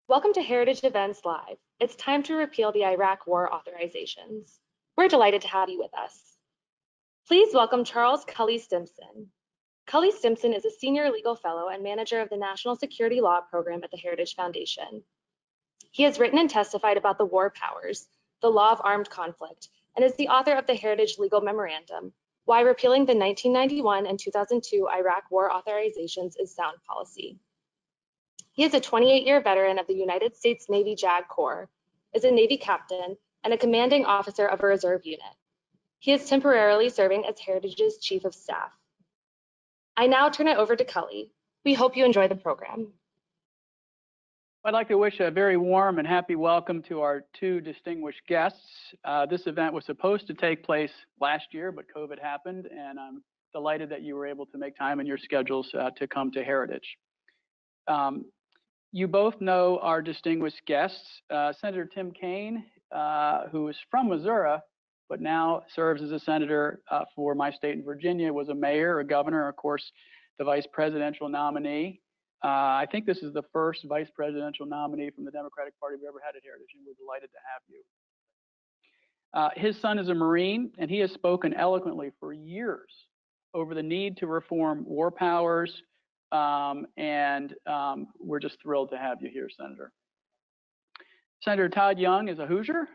Welcome to Heritage Events Live. It's time to repeal the Iraq War Authorizations. We're delighted to have you with us. Please welcome Charles Cully Stimson. Cully Stimson is a senior legal fellow and manager of the National Security Law Program at the Heritage Foundation. He has written and testified about the war powers, the law of armed conflict, and is the author of the Heritage Legal Memorandum, Why Repealing the 1991 and 2002 Iraq War Authorizations is Sound Policy. He is a 28-year veteran of the United States Navy JAG Corps, is a Navy captain, and a commanding officer of a reserve unit. He is temporarily serving as Heritage's Chief of Staff. I now turn it over to Cully. We hope you enjoy the program. I'd like to wish a very warm and happy welcome to our two distinguished guests. This event was supposed to take place last year, but COVID happened, and I'm delighted that you were able to make time in your schedules to come to Heritage. You both know our distinguished guests. Senator Tim Kaine, who is from Missouri, but now serves as a senator for my state in Virginia, was a mayor, a governor, of course, the vice presidential nominee. I think this is the first vice presidential nominee from the Democratic Party we've ever had at Heritage, and we're delighted to have you. His son is a Marine, and he has spoken eloquently for years over the need to reform war powers, we're just thrilled to have you here, Senator. Senator Todd Young is a Hoosier.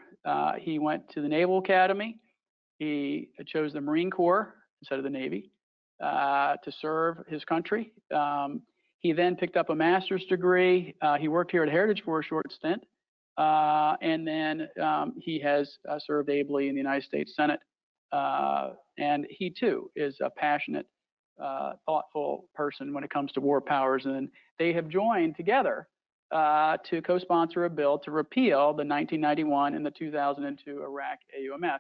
He went to the Naval Academy. He chose the Marine Corps instead of the Navy to serve his country. He then picked up a master's degree. He worked here at Heritage for a short stint, and then he has served ably in the United States Senate. And he too is a passionate, thoughtful person when it comes to war powers, and they have joined together to co-sponsor a bill to repeal the 1991 and the 2002 Iraq AUMFs,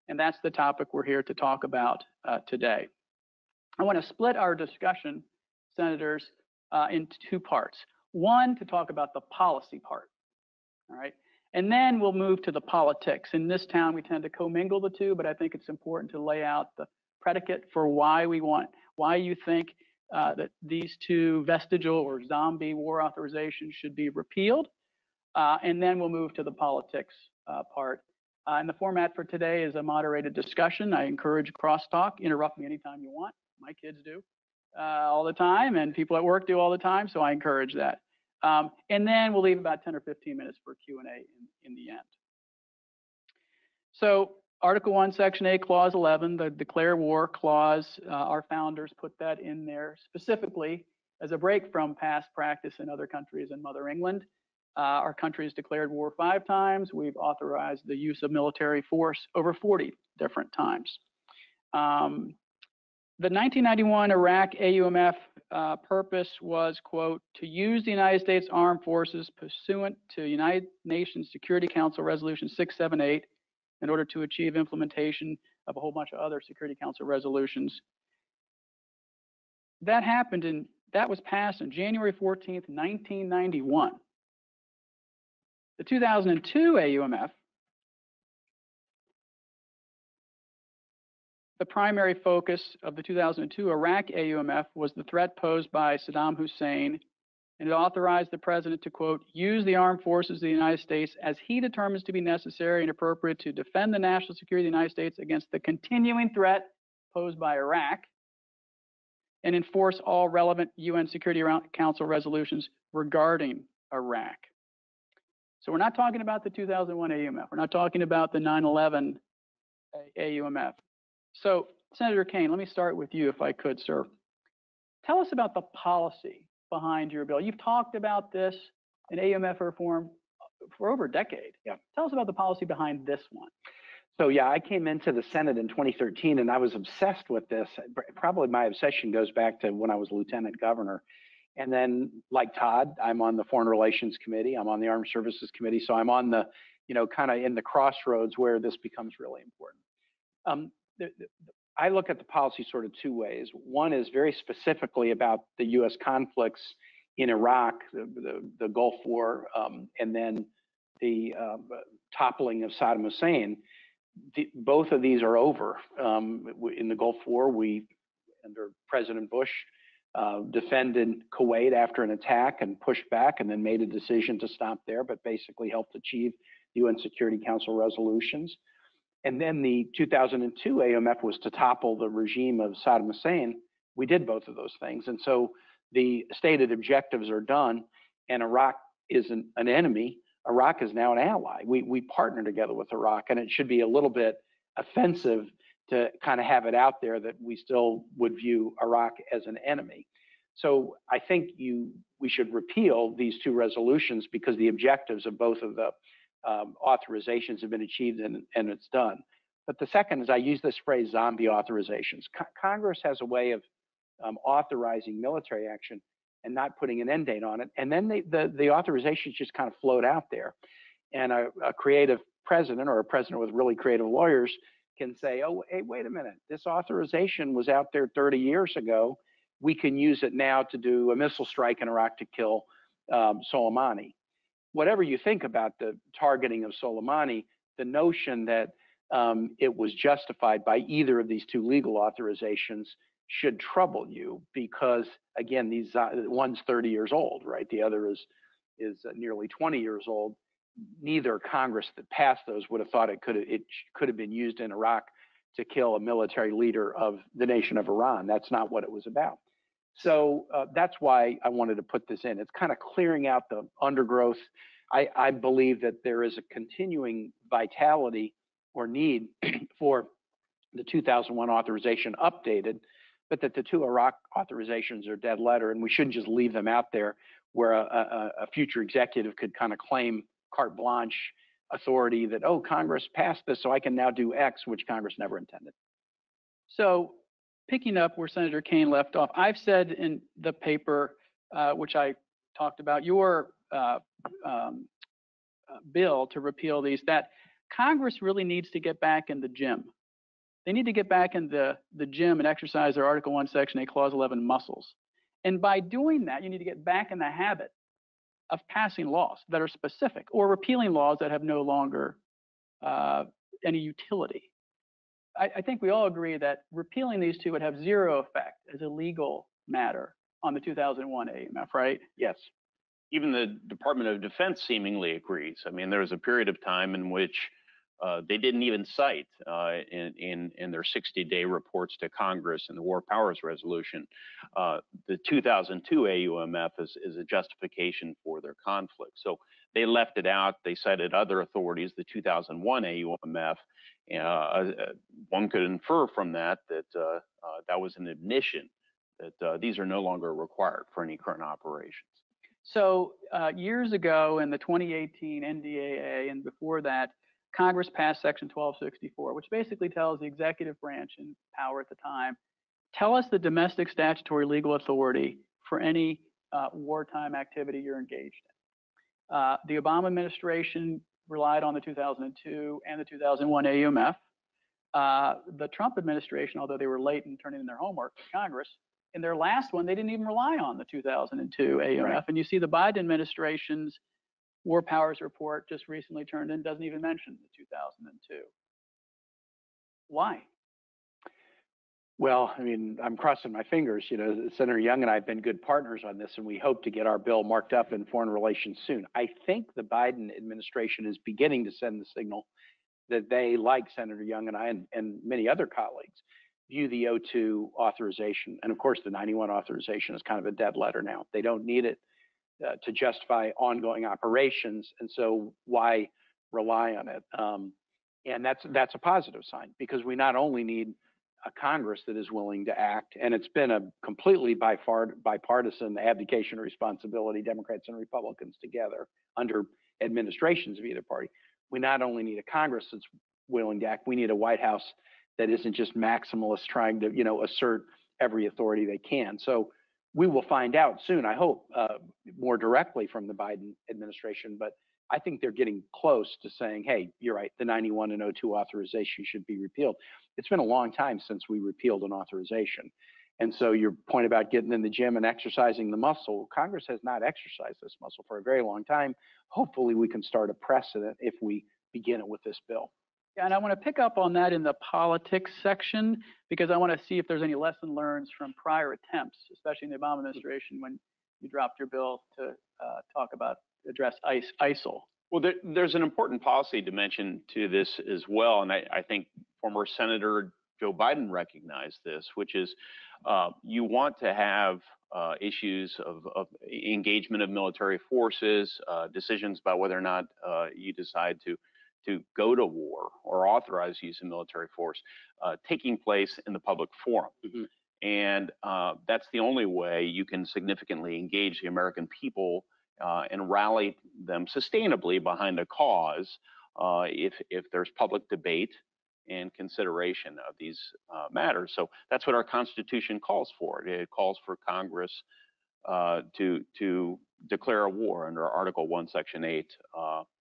and that's the topic we're here to talk about today. I want to split our discussion, senators, into two parts. One, to talk about the policy part, all right, and then we'll move to the politics. In this town, we tend to commingle the two, but I think it's important to lay out the predicate for why you think that these two vestigial or zombie war authorizations should be repealed, and then we'll move to the politics part. And the format for today is a moderated discussion. I encourage crosstalk. Interrupt me anytime you want. My kids do all the time, and people at work do all the time, so I encourage that. And then we'll leave about 10 or 15 minutes for Q&A in the end. So Article 1, Section 8, Clause 11, the Declare War Clause, our founders put that in there specifically as a break from past practice in other countries and Mother England. Our country has declared war 5 times. We've authorized the use of military force over 40 different times. The 1991 Iraq AUMF purpose was, quote, to use the United States Armed Forces pursuant to United Nations Security Council Resolution 678 in order to achieve implementation of a whole bunch of other Security Council resolutions. That happened that was passed on January 14th, 1991. The 2002 AUMF, the primary focus of the 2002 Iraq AUMF was the threat posed by Saddam Hussein, and it authorized the president to, quote, use the armed forces of the United States as he determines to be necessary and appropriate to defend the national security of the United States against the continuing threat posed by Iraq and enforce all relevant UN Security Council resolutions regarding Iraq. So we're not talking about the 2001 AUMF. We're not talking about the 9/11 AUMF. So, Senator Kaine, let me start with you if I could, sir. Tell us about the policy behind your bill. You've talked about this in AUMF reform for over a decade. Yeah. Tell us about the policy behind this one. So yeah, I came into the Senate in 2013 and I was obsessed with this. Probably my obsession goes back to when I was lieutenant governor. And then like Todd, I'm on the Foreign Relations Committee. I'm on the Armed Services Committee. So I'm on the, kind of in the crossroads where this becomes really important. I look at the policy sort of 2 ways. One is very specifically about the U.S. conflicts in Iraq, the Gulf War, and then the toppling of Saddam Hussein. Both of these are over. In the Gulf War, under President Bush, defended Kuwait after an attack and pushed back and then made a decision to stop there, but basically helped achieve UN Security Council resolutions. And then the 2002 AUMF was to topple the regime of Saddam Hussein. We did both of those things. And so the stated objectives are done, and Iraq isn't an enemy. Iraq is now an ally. We partner together with Iraq, and it should be a little bit offensive to kind of have it out there that we still would view Iraq as an enemy. So I think we should repeal these two resolutions because the objectives of both of the authorizations have been achieved and it's done. But the second is I use this phrase zombie authorizations. Congress has a way of authorizing military action and not putting an end date on it. And then the authorizations just kind of float out there. And a creative president or a president with really creative lawyers can say, oh, hey, wait a minute, this authorization was out there 30 years ago. We can use it now to do a missile strike in Iraq to kill Soleimani. Whatever you think about the targeting of Soleimani, the notion that it was justified by either of these two legal authorizations should trouble you because, again, one's 30 years old, right? The other is nearly 20 years old. Neither Congress that passed those would have thought it could have been used in Iraq to kill a military leader of the nation of Iran. That's not what it was about. So that's why I wanted to put this in. It's kind of clearing out the undergrowth. I believe that there is a continuing vitality or need for the 2001 authorization updated, but that the two Iraq authorizations are dead letter, and we shouldn't just leave them out there where a future executive could kind of claim carte blanche authority that, oh, Congress passed this, so I can now do X, which Congress never intended. So picking up where Senator Kaine left off, I've said in the paper, which I talked about, your bill to repeal these, that Congress really needs to get back in the gym. They need to get back in the gym and exercise their Article 1, Section 8, Clause 11 muscles. And by doing that, you need to get back in the habit of passing laws that are specific or repealing laws that have no longer any utility. I think we all agree that repealing these two would have zero effect as a legal matter on the 2001 AUMF, right? Yes. Even the Department of Defense seemingly agrees. I mean, there was a period of time in which they didn't even cite in their 60-day reports to Congress in the War Powers Resolution, the 2002 AUMF is a justification for their conflict. So they left it out. They cited other authorities, the 2001 AUMF. One could infer from that that was an admission that these are no longer required for any current operations. So years ago in the 2018 NDAA and before that, Congress passed Section 1264, which basically tells the executive branch in power at the time, tell us the domestic statutory legal authority for any wartime activity you're engaged in. The Obama administration relied on the 2002 and the 2001 AUMF. The Trump administration, although they were late in turning in their homework to Congress, in their last one, they didn't even rely on the 2002 AUMF. Right. And you see the Biden administration's War Powers report just recently turned in, doesn't even mention the 2002. Why? Well, I mean, I'm crossing my fingers. You know, Senator Young and I have been good partners on this, and we hope to get our bill marked up in foreign relations soon. I think the Biden administration is beginning to send the signal that they, like Senator Young and I and many other colleagues, view the 02 authorization. And of course, the 91 authorization is kind of a dead letter now. They don't need it to justify ongoing operations, and so why rely on it? And that's a positive sign, because we not only need a Congress that is willing to act, and it's been a completely bipartisan abdication of responsibility, Democrats and Republicans together under administrations of either party. We not only need a Congress that's willing to act, we need a White House that isn't just maximalist trying to, you know, assert every authority they can. So we will find out soon, I hope, more directly from the Biden administration, but I think they're getting close to saying, hey, you're right, the 91 and 02 authorization should be repealed. It's been a long time since we repealed an authorization. And so your point about getting in the gym and exercising the muscle, Congress has not exercised this muscle for a very long time. Hopefully we can start a precedent if we begin it with this bill. And I want to pick up on that in the politics section, because I want to see if there's any lesson learned from prior attempts, especially in the Obama administration when you dropped your bill to address ISIL. Well, there's an important policy dimension to this as well, and I think former Senator Joe Biden recognized this, which is you want to have issues of engagement of military forces, decisions about whether or not you decide to go to war or authorize use of military force taking place in the public forum. Mm-hmm. And that's the only way you can significantly engage the American people and rally them sustainably behind a cause if there's public debate and consideration of these matters. So that's what our Constitution calls for. It calls for Congress to declare a war under Article 1, Section 8,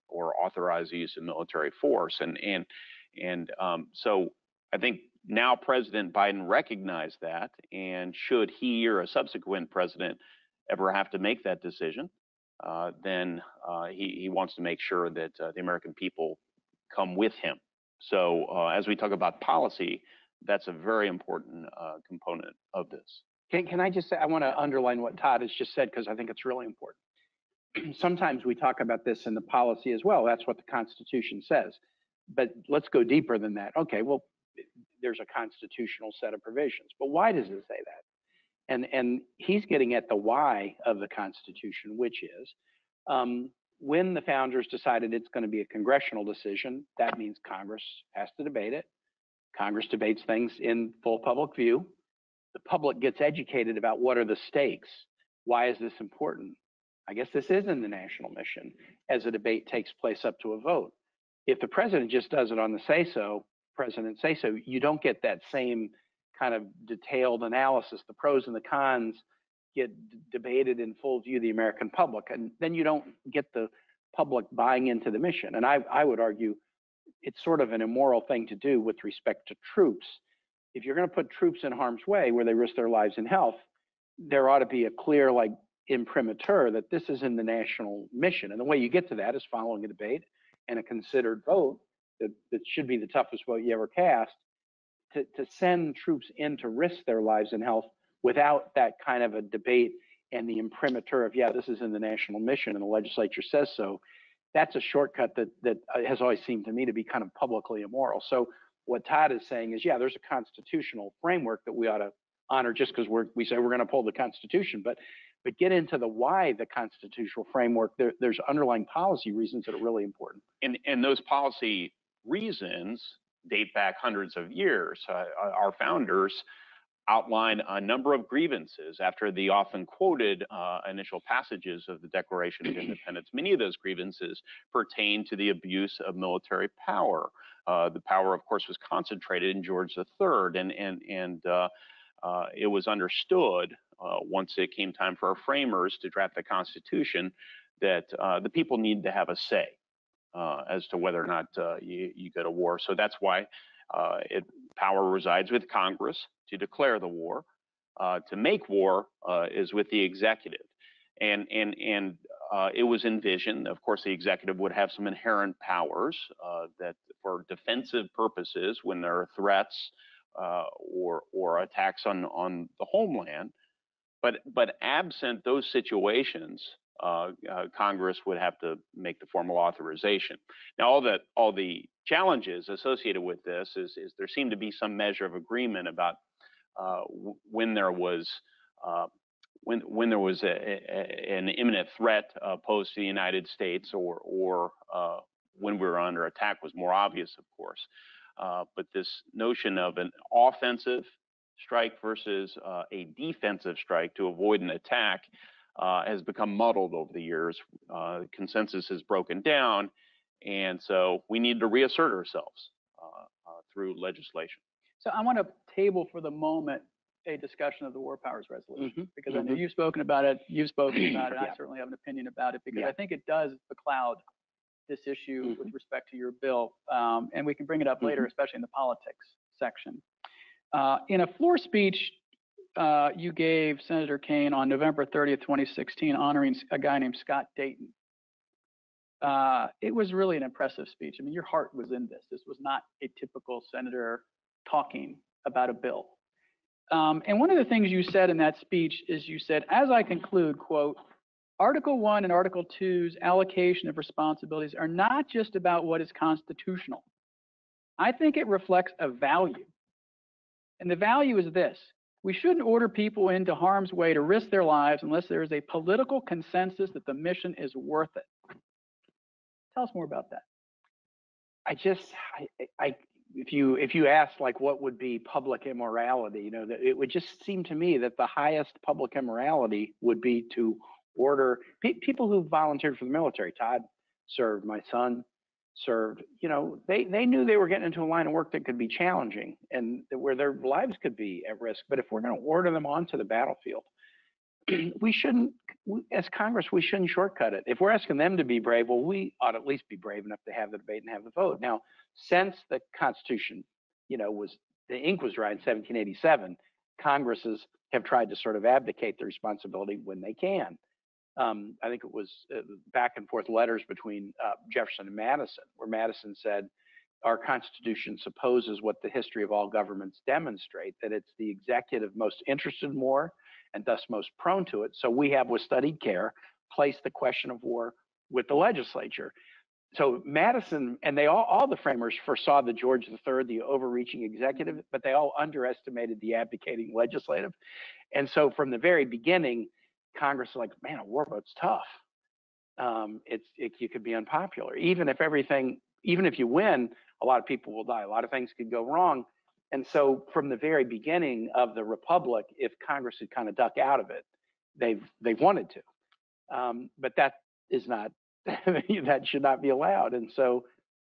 or authorize the use of military force. And so I think now President Biden recognized that, and should he or a subsequent president ever have to make that decision, then he wants to make sure that the American people come with him. So as we talk about policy, that's a very important component of this. Can I just say, I want to underline what Todd has just said, because I think it's really important. Sometimes we talk about this in the policy as well. That's what the Constitution says. But let's go deeper than that. Okay, well, there's a constitutional set of provisions, but why does it say that? And he's getting at the why of the Constitution, which is when the founders decided it's going to be a congressional decision, that means Congress has to debate it. Congress debates things in full public view. The public gets educated about what are the stakes. Why is this important? I guess this is in the national mission as a debate takes place up to a vote. If the president just does it on the say-so, president say-so, you don't get that same kind of detailed analysis. The pros and the cons get debated in full view of the American public, and then you don't get the public buying into the mission. And I would argue it's sort of an immoral thing to do with respect to troops. If you're going to put troops in harm's way where they risk their lives and health, there ought to be a clear, like, imprimatur that this is in the national mission. And the way you get to that is following a debate and a considered vote that should be the toughest vote you ever cast, to send troops in to risk their lives and health without that kind of a debate and the imprimatur of, yeah, this is in the national mission and the legislature says so. That's a shortcut that has always seemed to me to be kind of publicly immoral. So what Todd is saying is, yeah, there's a constitutional framework that we ought to honor just because we say we're going to uphold the Constitution, but get into the why the constitutional framework. There's underlying policy reasons that are really important. And those policy reasons date back hundreds of years. Our founders outlined a number of grievances after the often quoted initial passages of the Declaration of Independence. Many of those grievances pertain to the abuse of military power. The power, of course, was concentrated in George III, and it was understood once it came time for our framers to draft the Constitution that the people need to have a say as to whether or not you go to war. So that's why power resides with Congress to declare the war. To make war is with the executive. And it was envisioned, of course, the executive would have some inherent powers that for defensive purposes when there are threats or attacks on the homeland. But absent those situations, Congress would have to make the formal authorization. Now, all the challenges associated with this is there seemed to be some measure of agreement about when there was an imminent threat posed to the United States, or when we were under attack was more obvious, of course. But this notion of an offensive strike versus a defensive strike to avoid an attack has become muddled over the years. Consensus has broken down, and so we need to reassert ourselves through legislation. So I want to table for the moment a discussion of the War Powers Resolution, because I know you've spoken about it, and I certainly have an opinion about it, because I think it does becloud this issue with respect to your bill, and we can bring it up later, especially in the politics section. In a floor speech you gave Senator Kaine on November 30th, 2016, honoring a guy named Scott Dayton. it was really an impressive speech. I mean, your heart was in this. This was not a typical senator talking about a bill. And one of the things you said in that speech is you said, as I conclude, quote, Article 1 and Article 2's allocation of responsibilities are not just about what is constitutional. I think it reflects a value. And the value is this. We shouldn't order people into harm's way to risk their lives unless there is a political consensus that the mission is worth it. Tell us more about that. If you ask like what would be public immorality, you know, that it would just seem to me that the highest public immorality would be to order people who volunteered for the military. Todd served, my son served. You know, they knew they were getting into a line of work that could be challenging and where their lives could be at risk. But if we're going to order them onto the battlefield, we shouldn't, as Congress, we shouldn't shortcut it. If we're asking them to be brave, well, we ought at least be brave enough to have the debate and have the vote. Now, since the Constitution, you know, the ink was dry in 1787, Congresses have tried to sort of abdicate the responsibility when they can. I think it was back and forth letters between Jefferson and Madison, where Madison said, our Constitution supposes what the history of all governments demonstrate, that it's the executive most interested in war and thus most prone to it. So we have, with studied care, placed the question of war with the legislature. So Madison, and they all the framers foresaw the George III, the overreaching executive, but they all underestimated the abdicating legislative. And so from the very beginning, Congress is like, man, a war vote's tough. You could be unpopular. Even if you win, a lot of people will die. A lot of things could go wrong. And so from the very beginning of the Republic, if Congress had kind of ducked out of it, they've wanted to. But that is not, that should not be allowed. And so,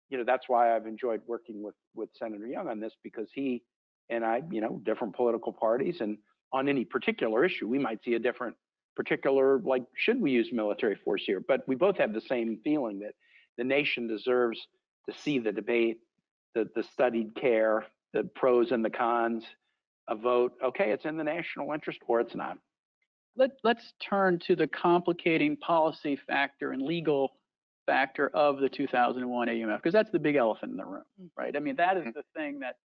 you know, that's why I've enjoyed working with Senator Young on this, because he and I, you know, different political parties, and on any particular issue, we might see a different particular, like, should we use military force here? But we both have the same feeling that the nation deserves to see the debate, the studied care, the pros and the cons, a vote. Okay, it's in the national interest, or it's not. Let's turn to the complicating policy factor and legal factor of the 2001 AUMF, because that's the big elephant in the room, right? I mean, that is the thing that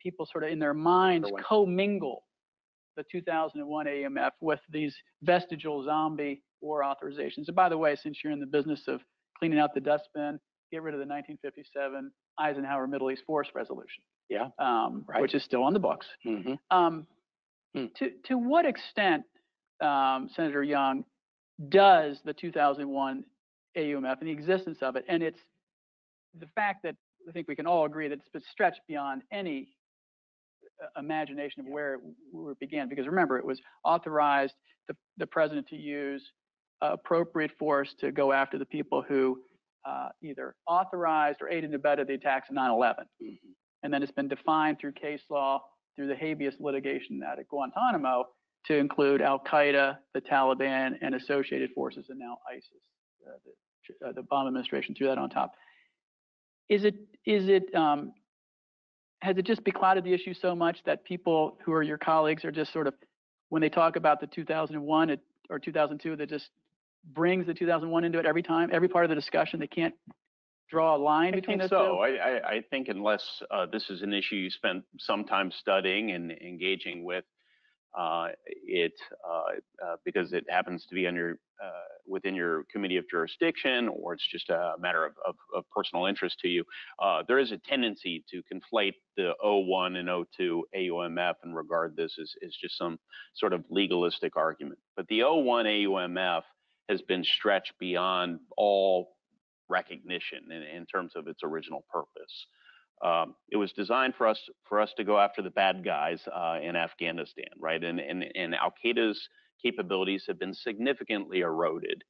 people sort of in their minds commingle the 2001 AUMF with these vestigial zombie war authorizations. And by the way, since you're in the business of cleaning out the dustbin, get rid of the 1957 Eisenhower Middle East Force Resolution, which is still on the books. To what extent, Senator Young, does the 2001 AUMF and the existence of it, and it's the fact that I think we can all agree that it's been stretched beyond any imagination of where it began, because remember, it was authorized the president to use appropriate force to go after the people who either authorized or aided and abetted the attacks of 9/11. And then it's been defined through case law, through the habeas litigation at Guantanamo, to include al-Qaeda, the Taliban, and associated forces, and now ISIS. The Obama administration threw that on top. Has it just beclouded the issue so much that people who are your colleagues are just sort of, when they talk about the 2001 or 2002, that just brings the 2001 into it every time, every part of the discussion? They can't draw a line between the two? I think unless this is an issue you spent some time studying and engaging with, because it happens to be within your committee of jurisdiction, or it's just a matter of personal interest to you, there is a tendency to conflate the 01 and 02 AUMF and regard this as just some sort of legalistic argument. But the 01 AUMF has been stretched beyond all recognition in terms of its original purpose. It was designed for us to go after the bad guys in Afghanistan, right? And al-Qaeda's capabilities have been significantly eroded.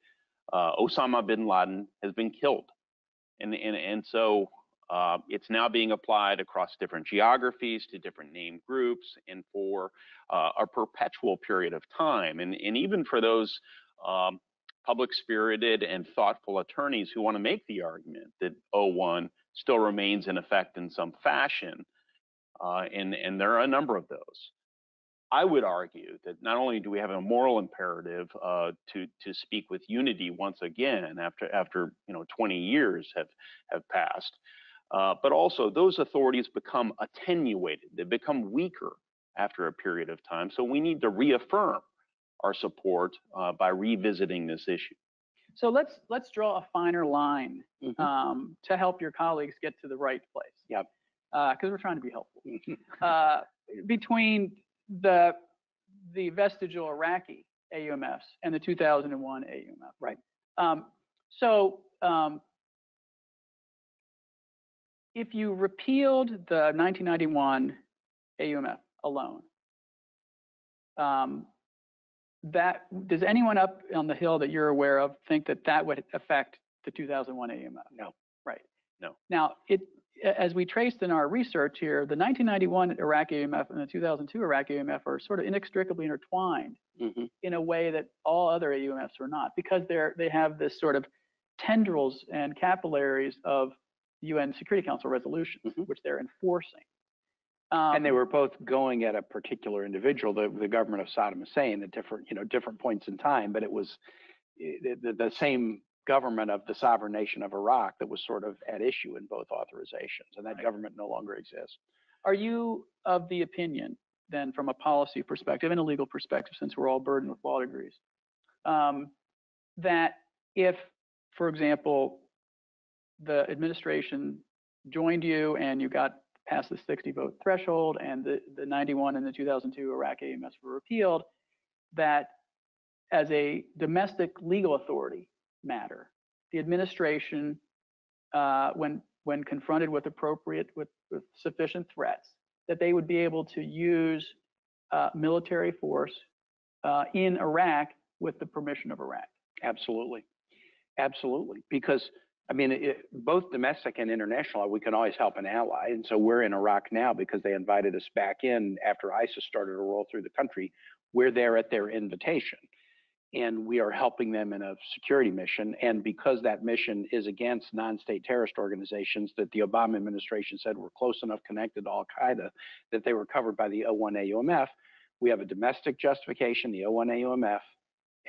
Osama bin Laden has been killed, and so it's now being applied across different geographies to different name groups, and for a perpetual period of time. And even for those public-spirited and thoughtful attorneys who want to make the argument that 01 still remains in effect in some fashion, and there are a number of those. I would argue that not only do we have a moral imperative to speak with unity once again after 20 years have passed, but also those authorities become attenuated. They become weaker after a period of time. So we need to reaffirm our support by revisiting this issue. So let's draw a finer line to help your colleagues get to the right place. Yep. Because we're trying to be helpful. Between the vestigial Iraqi AUMFs and the 2001 AUMF. Right. If you repealed the 1991 AUMF alone, does anyone up on the Hill that you're aware of think that would affect the 2001 AUMF? No. Right. No. Now, as we traced in our research here, the 1991 Iraq AUMF and the 2002 Iraq AUMF are sort of inextricably intertwined in a way that all other AUMFs are not, because they have this sort of tendrils and capillaries of UN Security Council resolutions, which they're enforcing. And they were both going at a particular individual, the government of Saddam Hussein, at different points in time, but it was the same government of the sovereign nation of Iraq that was sort of at issue in both authorizations, and that government no longer exists. Are you of the opinion, then, from a policy perspective and a legal perspective, since we're all burdened with law degrees, that if, for example, the administration joined you and you got past the 60-vote threshold and the 91 and the 2002 Iraq AUMFs were repealed, that as a domestic legal authority matter, the administration, when confronted with sufficient threats, that they would be able to use military force in Iraq with the permission of Iraq? Absolutely. Absolutely. Because, I mean, both domestic and international, we can always help an ally. And so we're in Iraq now because they invited us back in after ISIS started to roll through the country. We're there at their invitation. And we are helping them in a security mission. And because that mission is against non-state terrorist organizations that the Obama administration said were close enough connected to al-Qaeda that they were covered by the 01 AUMF, we have a domestic justification, the 01 AUMF,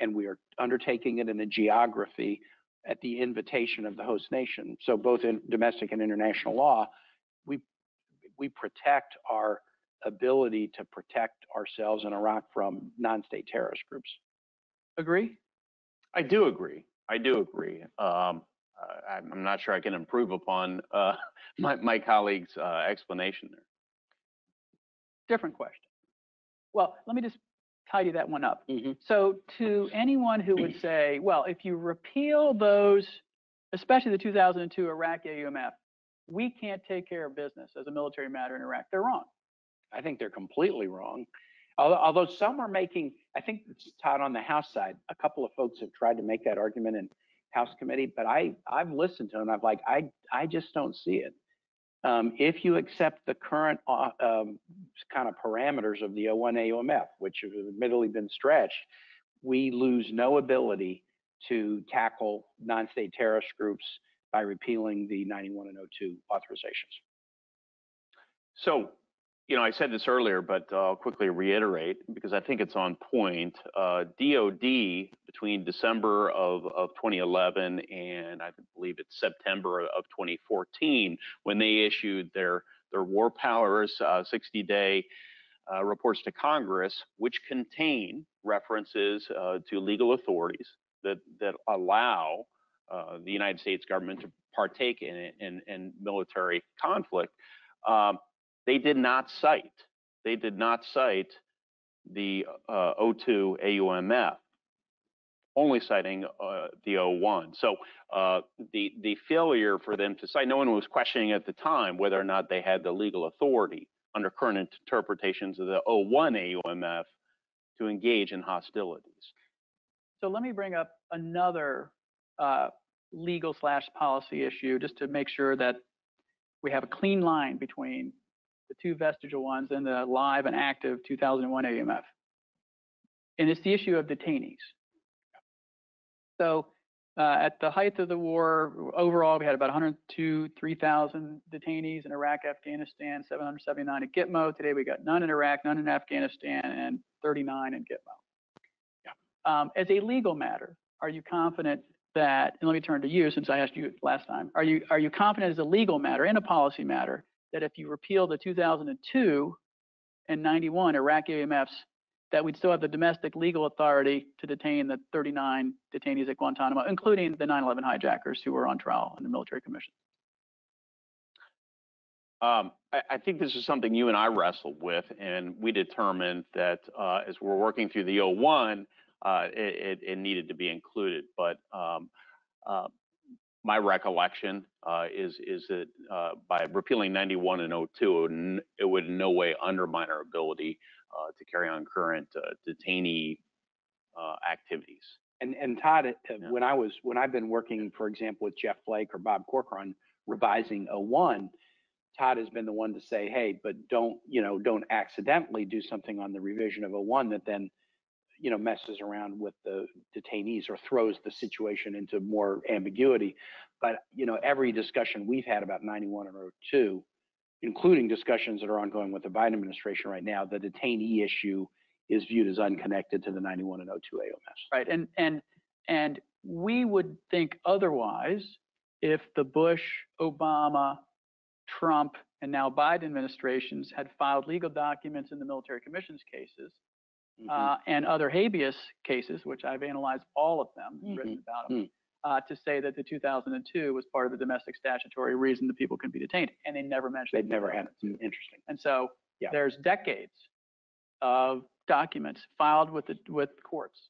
and we are undertaking it in a geography at the invitation of the host nation. So both in domestic and international law, we protect our ability to protect ourselves in Iraq from non-state terrorist groups. Agree? I do agree. I'm not sure I can improve upon my colleague's explanation there. Different question. Well, let me just tidy that one up. So to anyone who would say, well, if you repeal those, especially the 2002 Iraq AUMF, we can't take care of business as a military matter in Iraq, they're wrong. I think they're completely wrong. Although some are making, I think, Todd, on the House side, a couple of folks have tried to make that argument in House committee, but I've listened to them. I just don't see it. If you accept the current kind of parameters of the 01 AUMF, which have admittedly been stretched, we lose no ability to tackle non-state terrorist groups by repealing the 91 and 02 authorizations. So, I said this earlier, but I'll quickly reiterate because I think it's on point. DOD between December of 2011 and I believe it's September of 2014, when they issued their war powers 60-day reports to Congress, which contain references to legal authorities that allow the United States government to partake in military conflict. They did not cite the 02 AUMF, only citing the 01. So the failure for them to cite, no one was questioning at the time whether or not they had the legal authority under current interpretations of the 01 AUMF to engage in hostilities. So let me bring up another legal/policy issue just to make sure that we have a clean line between the two vestigial ones and the live and active 2001 AUMF. And it's the issue of detainees. So At the height of the war, overall, we had about 3,000 detainees in Iraq, Afghanistan, 779 at Gitmo. Today, we got none in Iraq, none in Afghanistan, and 39 in Gitmo. Yeah. As a legal matter, are you confident that, and let me turn to you since I asked you last time, are you confident as a legal matter and a policy matter that if you repeal the 2002 and 91 Iraq AUMFs, that we'd still have the domestic legal authority to detain the 39 detainees at Guantanamo, including the 9/11 hijackers who were on trial in the military commission? I think this is something you and I wrestled with, and we determined that as we're working through the 01, it needed to be included. But my recollection is that by repealing 91 and 02, it would in no way undermine our ability to carry on current detainee activities. And Todd, when I've been working, for example, with Jeff Flake or Bob Corker on revising 01, Todd has been the one to say, hey, but don't accidentally do something on the revision of 01 that then, messes around with the detainees or throws the situation into more ambiguity. But, every discussion we've had about 91 and 02, including discussions that are ongoing with the Biden administration right now, the detainee issue is viewed as unconnected to the 91 and 02 AUMFs. Right, and we would think otherwise if the Bush, Obama, Trump, and now Biden administrations had filed legal documents in the military commissions cases and other habeas cases, which I've analyzed all of them, written about them, to say that the 2002 was part of the domestic statutory reason that people can be detained, and they never mentioned it. They've never had it. Interesting. And so there's decades of documents filed with courts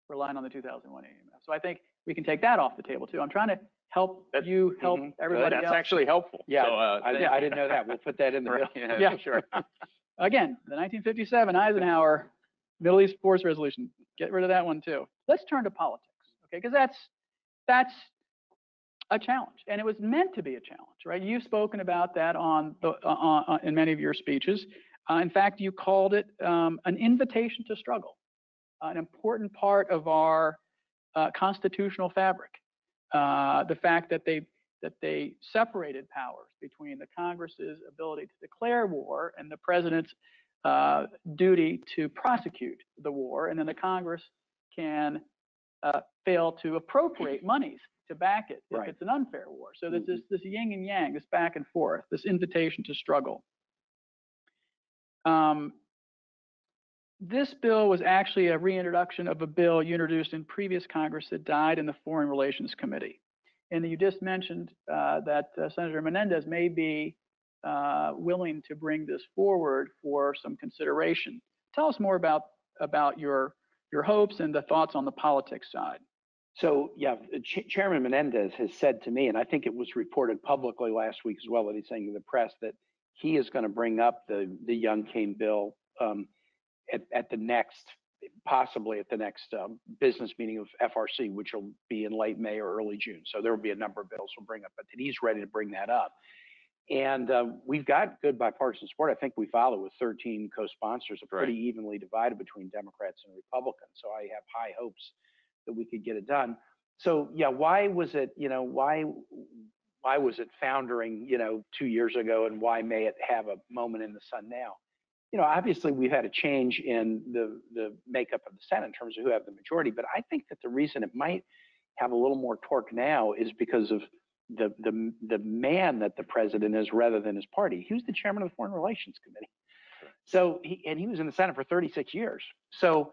relying on the 2001 AUMF. So I think we can take that off the table too. I'm trying to help you help everybody else. That's actually helpful. Yeah, so, I didn't know that. We'll put that in the middle. Yeah, sure. Again, the 1957 Eisenhower Middle East Force Resolution. Get rid of that one too. Let's turn to politics, okay? Because that's a challenge, and it was meant to be a challenge, right? You've spoken about that in many of your speeches. In fact, you called it an invitation to struggle, an important part of our constitutional fabric. The fact that they separated powers between the Congress's ability to declare war and the president's duty to prosecute the war, and then the Congress can fail to appropriate monies to back it if it's an unfair war. So there's this yin and yang, this back and forth, this invitation to struggle. This bill was actually a reintroduction of a bill you introduced in previous Congress that died in the Foreign Relations Committee. And you just mentioned that Senator Menendez may be willing to bring this forward for some consideration. Tell us more about your hopes and the thoughts on the politics side. So yeah, Chairman Menendez has said to me, and I think it was reported publicly last week as well, that he's saying to the press that he is going to bring up the young Kaine bill at the next, possibly at the next business meeting of FRC, which will be in late May or early June. So there will be a number of bills we'll bring up, but that he's ready to bring that up. And we've got good bipartisan support. I think we filed it with 13 co-sponsors, pretty evenly divided between Democrats and Republicans. So I have high hopes that we could get it done. So yeah, why was it foundering 2 years ago, and why may it have a moment in the sun now? Obviously we've had a change in the makeup of the Senate in terms of who have the majority, but I think that the reason it might have a little more torque now is because of the man that the president is rather than his party. He was the chairman of the Foreign Relations Committee. So he was in the Senate for 36 years. So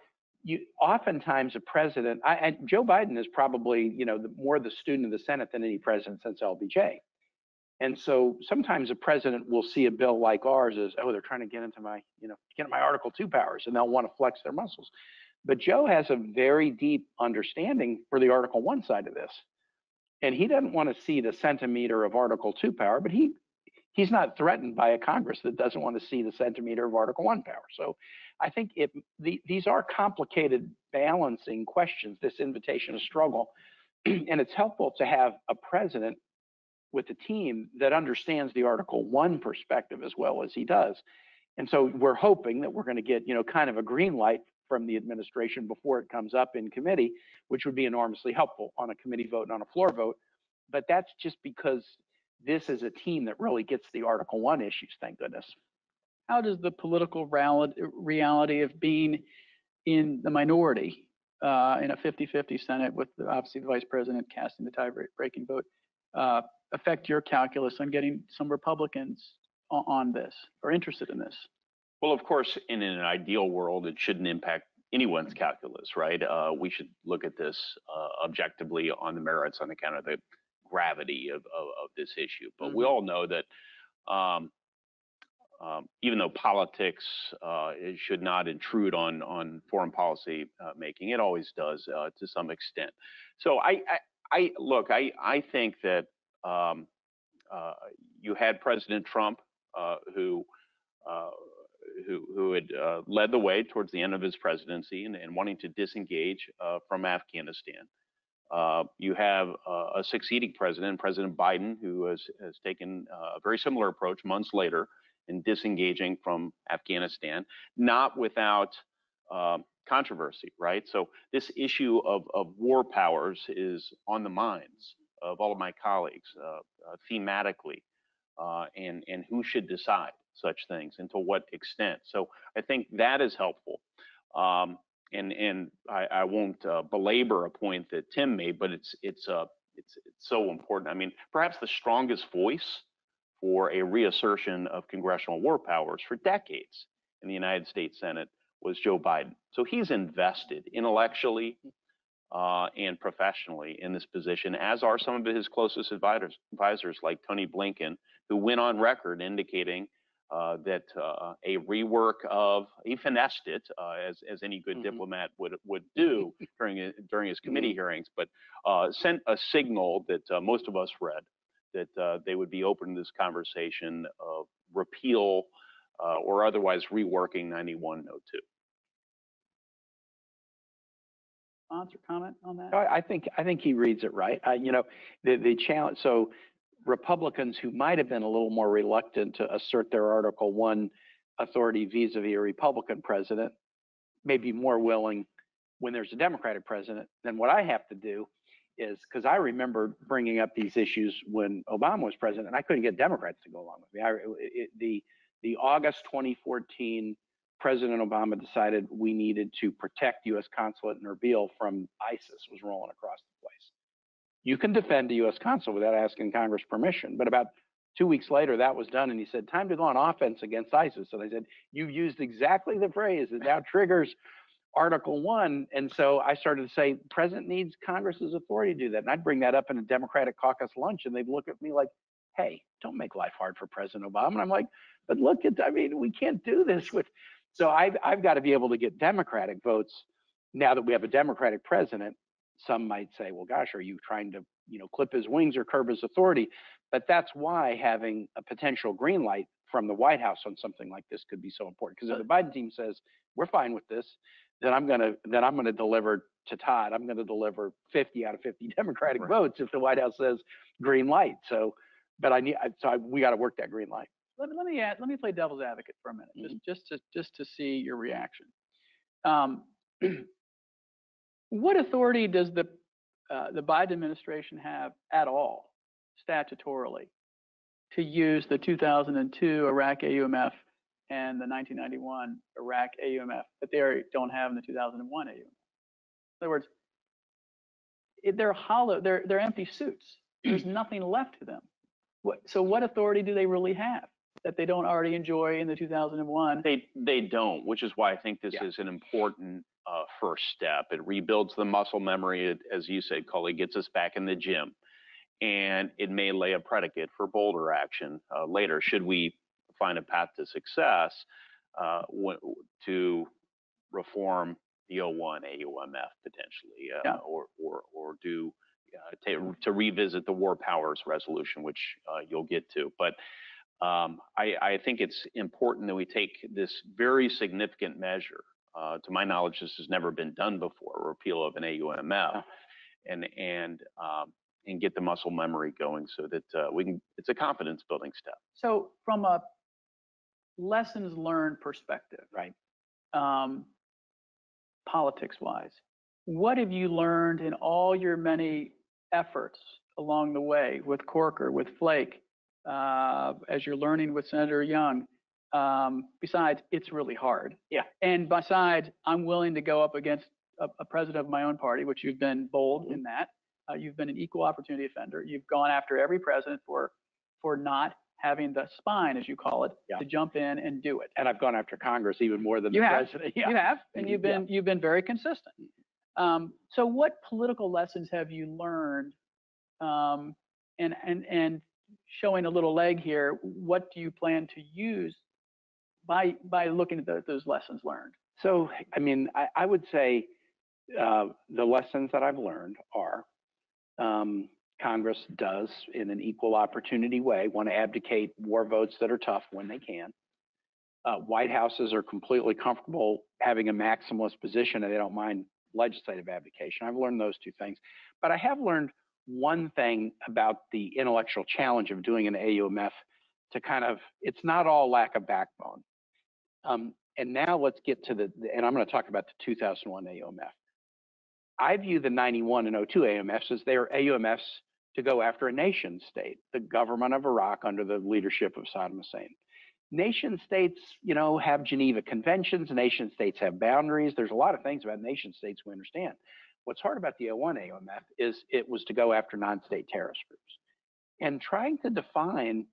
oftentimes a president, Joe Biden is probably, more the student of the Senate than any president since LBJ. And so sometimes a president will see a bill like ours as, oh, they're trying to get into my Article 2 powers, and they'll want to flex their muscles. But Joe has a very deep understanding for the Article 1 side of this. And he doesn't want to see the centimeter of Article 2 power, but he's not threatened by a Congress that doesn't want to see the centimeter of Article 1 power. So I think these are complicated balancing questions, this invitation to struggle. And it's helpful to have a president with a team that understands the Article 1 perspective as well as he does. And so we're hoping that we're going to get, kind of a green light from the administration before it comes up in committee, which would be enormously helpful on a committee vote and on a floor vote. But that's just because this is a team that really gets the Article 1 issues, thank goodness. How does the political reality of being in the minority in a 50-50 Senate with obviously the vice president casting the tie-breaking vote affect your calculus on getting some Republicans on this or interested in this? Well, of course, in an ideal world, it shouldn't impact anyone's calculus, right? We should look at this objectively on the merits on account of the gravity of this issue. But we all know that even though politics it should not intrude on foreign policy making, it always does to some extent. So I think that you had President Trump who had led the way towards the end of his presidency and wanting to disengage from Afghanistan. You have a succeeding president, President Biden, who has taken a very similar approach months later in disengaging from Afghanistan, not without controversy, right? So this issue of war powers is on the minds of all of my colleagues thematically, and who should decide such things and to what extent. So I think that is helpful. And I won't belabor a point that Tim made, but it's so important. I mean, perhaps the strongest voice for a reassertion of congressional war powers for decades in the United States Senate was Joe Biden. So he's invested intellectually and professionally in this position, as are some of his closest advisors like Tony Blinken, who went on record indicating that a rework of, he finessed it as any good diplomat would do during his committee hearings, but sent a signal that most of us read, that they would be open to this conversation of repeal or otherwise reworking 9102. Sponsor comment on that? I think he reads it right. You know, the challenge. So Republicans who might have been a little more reluctant to assert their Article 1 authority vis-a-vis a Republican president may be more willing when there's a Democratic president. Then what I have to do is, because I remember bringing up these issues when Obama was president, and I couldn't get Democrats to go along with me. The August 2014, President Obama decided we needed to protect U.S. consulate in Repeal from ISIS was rolling across the place. You can defend a U.S. consul without asking Congress permission. But about 2 weeks later, that was done, and he said, time to go on offense against ISIS. So they said, you've used exactly the phrase that now triggers Article 1. And so I started to say, President needs Congress's authority to do that. And I'd bring that up in a Democratic caucus lunch, and they'd look at me like, hey, don't make life hard for President Obama. And I'm like, but look at, I mean, we can't do this with. So I've got to be able to get Democratic votes now that we have a Democratic president. Some might say, well, gosh, are you trying to, you know, clip his wings or curb his authority? But that's why having a potential green light from the White House on something like this could be so important. Because if the Biden team says we're fine with this, then I'm gonna deliver to Todd. I'm gonna deliver 50 out of 50 Democratic votes if the White House says green light. So, but we got to work that green light. Let me play devil's advocate for a minute, just to see your reaction. What authority does the Biden administration have at all, statutorily, to use the 2002 Iraq AUMF and the 1991 Iraq AUMF that they don't have in the 2001 AUMF? In other words, they're hollow. They're empty suits. There's nothing left to them. So what authority do they really have that they don't already enjoy in the 2001? They don't, which is why I think this is an important first step. It rebuilds the muscle memory, as you said, Cully, gets us back in the gym, and it may lay a predicate for bolder action later, should we find a path to success to reform the 01 AUMF potentially, or do to revisit the War Powers Resolution, which you'll get to. But I think it's important that we take this very significant measure. To my knowledge, this has never been done before, repeal of an AUMF, and get the muscle memory going so that we can. It's a confidence building step. So from a lessons learned perspective, right? politics-wise, what have you learned in all your many efforts along the way with Corker, with Flake, as you're learning with Senator Young? Besides, it's really hard. Yeah. And besides, I'm willing to go up against a president of my own party, which you've been bold in that. You've been an equal opportunity offender. You've gone after every president for not having the spine, as you call it, to jump in and do it. And I've gone after Congress even more than the president. You have, and you've been very consistent. So what political lessons have you learned? And showing a little leg here, what do you plan to use by looking at those lessons learned? So, I mean, I would say the lessons that I've learned are Congress does, in an equal opportunity way, want to abdicate war votes that are tough when they can. White Houses are completely comfortable having a maximalist position, and they don't mind legislative abdication. I've learned those two things. But I have learned one thing about the intellectual challenge of doing an AUMF to kind of, it's not all lack of backbone. And now let's get to and I'm going to talk about the 2001 AUMF. I view the 91 and 02 AUMFs as they're AUMFs to go after a nation state, the government of Iraq under the leadership of Saddam Hussein. Nation states, you know, have Geneva Conventions. Nation states have boundaries. There's a lot of things about nation states we understand. What's hard about the 01 AUMF is it was to go after non-state terrorist groups. And trying to define,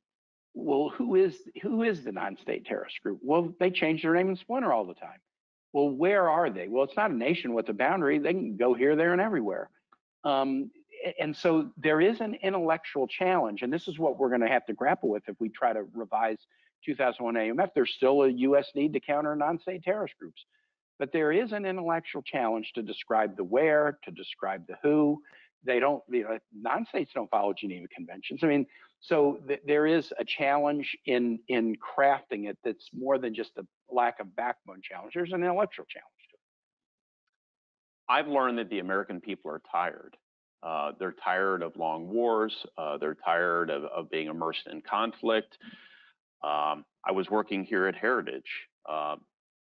well, who is the non-state terrorist group? Well, they change their name and splinter all the time. Well, where are they? Well, it's not a nation with a boundary. They can go here, there, and everywhere. And so there is an intellectual challenge, and this is what we're going to have to grapple with if we try to revise 2001 AUMF. There's still a U.S. need to counter non-state terrorist groups. But there is an intellectual challenge to describe the where, to describe the who. They don't, non-states don't follow Geneva Conventions. I mean, so there is a challenge in crafting it that's more than just a lack of backbone challenge. There's an intellectual challenge to it. I've learned that the American people are tired. They're tired of long wars. They're tired of being immersed in conflict. I was working here at Heritage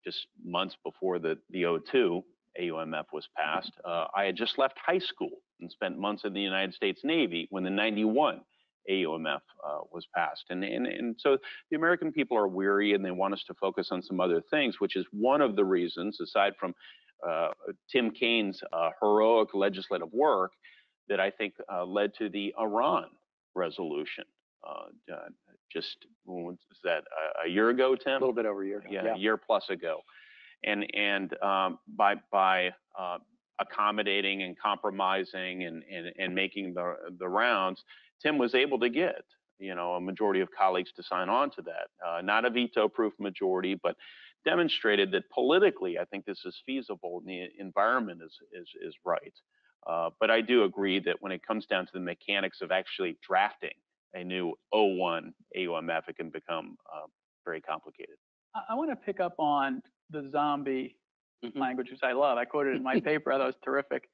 just months before the 02 AUMF was passed. I had just left high school and spent months in the United States Navy when the 91 AUMF was passed. And so the American people are weary and they want us to focus on some other things, which is one of the reasons, aside from Tim Kaine's heroic legislative work, that I think led to the Iran resolution. Just, was that a year ago, Tim? A little bit over a year ago. Yeah, a year plus ago. And by accommodating and compromising and making the rounds, Tim was able to get, you know, a majority of colleagues to sign on to that. Not a veto-proof majority, but demonstrated that politically, I think this is feasible and the environment is right. But I do agree that when it comes down to the mechanics of actually drafting a new 01 AUMF, it can become very complicated. I want to pick up on the zombie language, which I love. I quoted it in my paper. I thought it was terrific.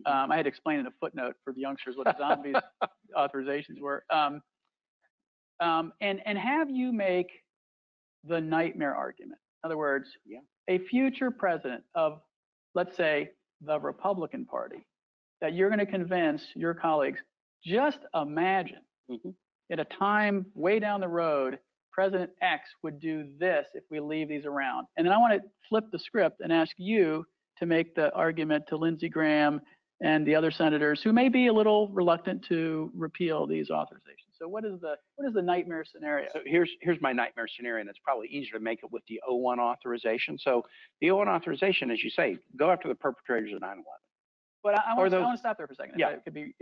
I had to explain in a footnote for the youngsters what the zombies authorizations were. And have you make the nightmare argument. In other words, a future president of, let's say, the Republican Party, that you're going to convince your colleagues, just imagine at a time way down the road, President X would do this if we leave these around. And then I want to flip the script and ask you to make the argument to Lindsey Graham and the other senators who may be a little reluctant to repeal these authorizations. So what is the nightmare scenario? So here's my nightmare scenario, and it's probably easier to make it with the 01 authorization. So the 01 authorization, as you say, go after the perpetrators of 9/11. But I want to stop there for a second. Yeah. It could be,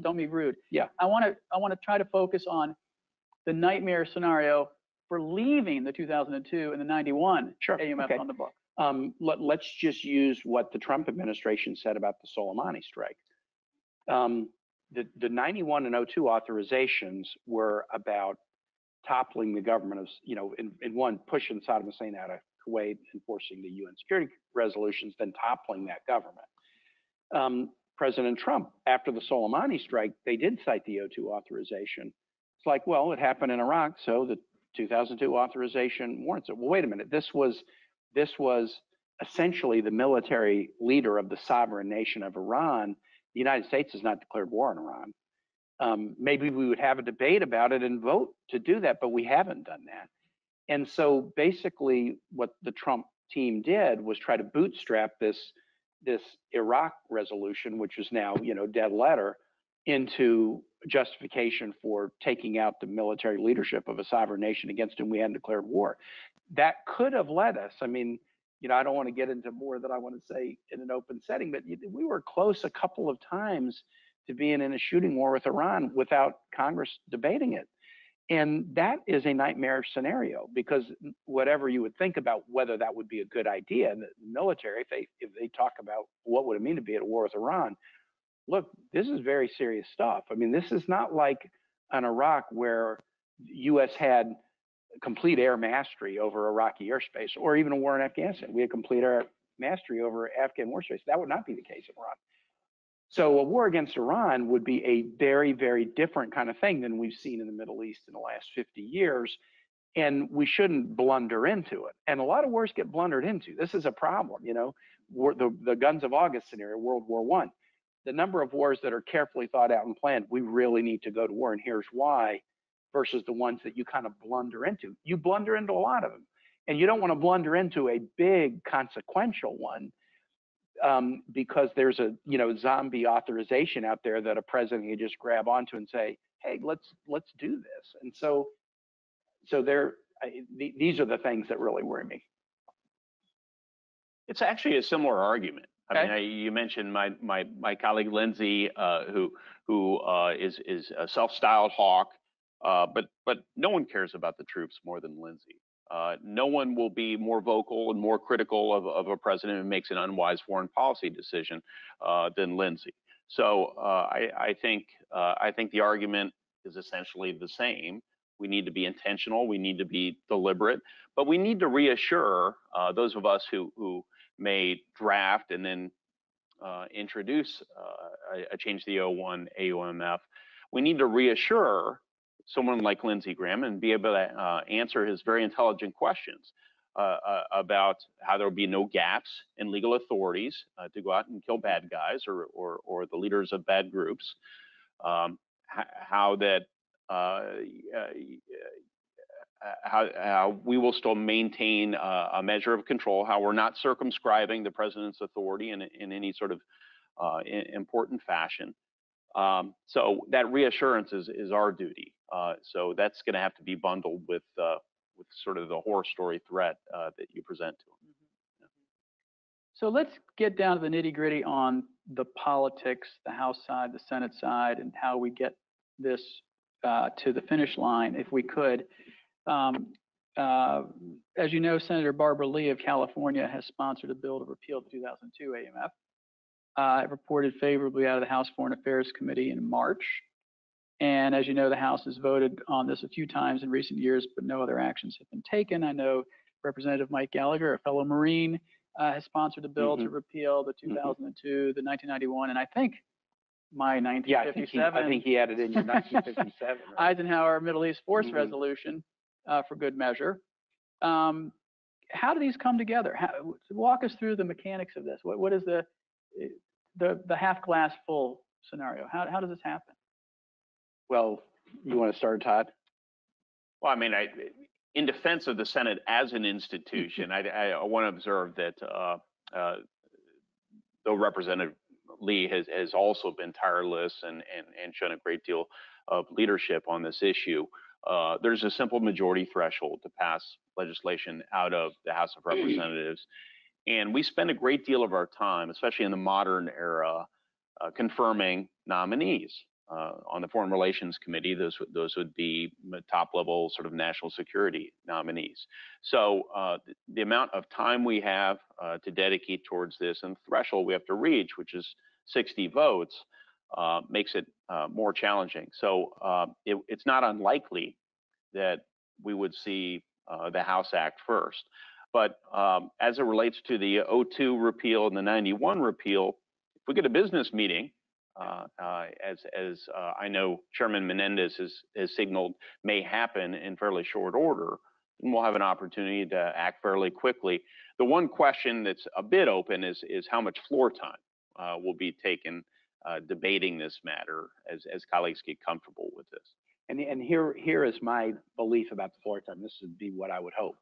don't be rude. Yeah. I want to try to focus on the nightmare scenario for leaving the 2002 and the 91 AUMF on the book. Let's just use what the Trump administration said about the Soleimani strike. The 91 and 02 authorizations were about toppling the government of, in one, pushing Saddam Hussein out of Kuwait, enforcing the UN security resolutions, then toppling that government. President Trump, after the Soleimani strike, they did cite the 02 authorization. It's like, well, it happened in Iraq, so the 2002 authorization warrants it. Well, wait a minute. This was essentially the military leader of the sovereign nation of Iran, the United States has not declared war on Iran. Maybe we would have a debate about it and vote to do that, but we haven't done that. And so basically what the Trump team did was try to bootstrap this Iraq resolution, which is now, dead letter, into justification for taking out the military leadership of a sovereign nation against whom we hadn't declared war. That could have led us, I mean, I don't want to get into more that I want to say in an open setting, but we were close a couple of times to being in a shooting war with Iran without Congress debating it. And that is a nightmare scenario, because whatever you would think about whether that would be a good idea, the military, if they talk about what would it mean to be at war with Iran, look, this is very serious stuff. I mean, this is not like an Iraq where the U.S. had complete air mastery over Iraqi airspace, or even a war in Afghanistan. We had complete air mastery over Afghan airspace. That would not be the case in Iran. So a war against Iran would be a very, very different kind of thing than we've seen in the Middle East in the last 50 years. And we shouldn't blunder into it. And a lot of wars get blundered into. This is a problem, the Guns of August scenario, World War I. The number of wars that are carefully thought out and planned, we really need to go to war, and here's why, versus the ones that you kind of blunder into. You blunder into a lot of them. And you don't want to blunder into a big consequential one, because there's a zombie authorization out there that a president can just grab onto and say, hey, let's do this. And so these are the things that really worry me. It's actually a similar argument. Okay. I mean, you mentioned my colleague Lindsay, who is a self-styled hawk, but no one cares about the troops more than Lindsay. No one will be more vocal and more critical of a president who makes an unwise foreign policy decision than Lindsay. So I think the argument is essentially the same. We need to be intentional. We need to be deliberate, but we need to reassure those of us who may draft and then introduce a change to the 01 AUMF. We need to reassure someone like Lindsey Graham and be able to answer his very intelligent questions about how there will be no gaps in legal authorities to go out and kill bad guys or the leaders of bad groups, how we will still maintain a measure of control, how we're not circumscribing the president's authority in any sort of important fashion. So that reassurance is our duty. So that's going to have to be bundled with sort of the horror story threat that you present to them. Yeah. So let's get down to the nitty gritty on the politics, the House side, the Senate side, and how we get this to the finish line, if we could. As you know, Senator Barbara Lee of California has sponsored a bill to repeal the 2002 AUMF. It reported favorably out of the House Foreign Affairs Committee in March. And as you know, the House has voted on this a few times in recent years, but no other actions have been taken. I know Representative Mike Gallagher, a fellow Marine, has sponsored a bill to repeal the 2002, the 1991, and I think my 1957. Yeah, I think he added in your 1957. Right? Eisenhower Middle East Force Resolution for good measure. How do these come together? Walk us through the mechanics of this. What is the half glass full scenario? How does this happen? Well, you want to start, Todd? Well, I mean, in defense of the Senate as an institution, I want to observe that though Representative Lee has also been tireless and shown a great deal of leadership on this issue, there's a simple majority threshold to pass legislation out of the House of Representatives. And we spend a great deal of our time, especially in the modern era, confirming nominees. On the Foreign Relations Committee, those would be top-level sort of national security nominees. So the amount of time we have to dedicate towards this and the threshold we have to reach, which is 60 votes, makes it more challenging. So it's not unlikely that we would see the House act first. But as it relates to the 02 repeal and the 91 repeal, if we get a business meeting, as I know Chairman Menendez has signaled may happen in fairly short order, and we'll have an opportunity to act fairly quickly. The one question that's a bit open is how much floor time will be taken debating this matter as colleagues get comfortable with this. And here is my belief about the floor time. This would be what I would hope.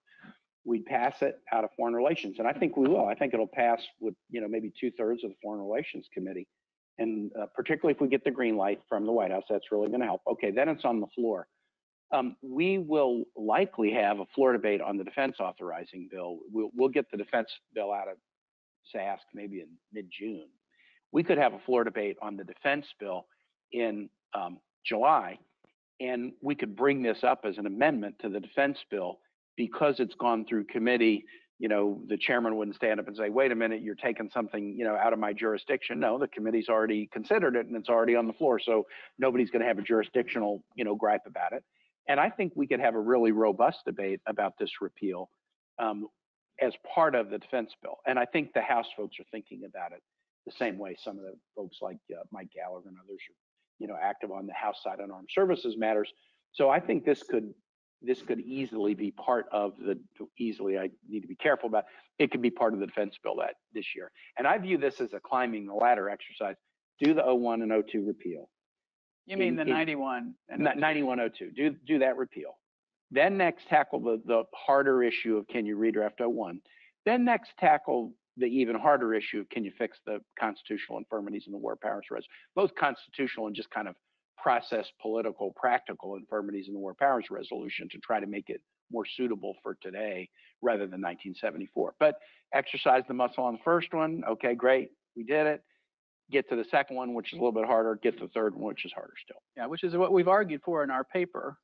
We'd pass it out of Foreign Relations, and I think we will. I think it'll pass with maybe 2/3 of the Foreign Relations Committee, and particularly if we get the green light from the White House, that's really going to help. Okay, then it's on the floor. We will likely have a floor debate on the defense authorizing bill. We'll get the defense bill out of SASC maybe in mid-June. We could have a floor debate on the defense bill in July, and we could bring this up as an amendment to the defense bill. Because it's gone through committee, the chairman wouldn't stand up and say, wait a minute, you're taking something, out of my jurisdiction. No, the committee's already considered it and it's already on the floor. So nobody's going to have a jurisdictional, gripe about it. And I think we could have a really robust debate about this repeal as part of the defense bill. And I think the House folks are thinking about it the same way. Some of the folks like Mike Gallagher and others are, active on the House side on armed services matters. So I think this could easily be part of I need to be careful about, it could be part of the defense bill this year. And I view this as a climbing the ladder exercise. Do the 01 and 02 repeal. You mean the 91 and 9102, do that repeal. Then next tackle the harder issue of can you redraft 01. Then next tackle the even harder issue of can you fix the constitutional infirmities in the War Powers Resolution. Both constitutional and just kind of process political, practical infirmities in the War Powers Resolution to try to make it more suitable for today rather than 1974. But exercise the muscle on the first one. Okay, great, we did it. Get to the second one, which is a little bit harder. Get to the third one, which is harder still. Yeah, which is what we've argued for in our paper.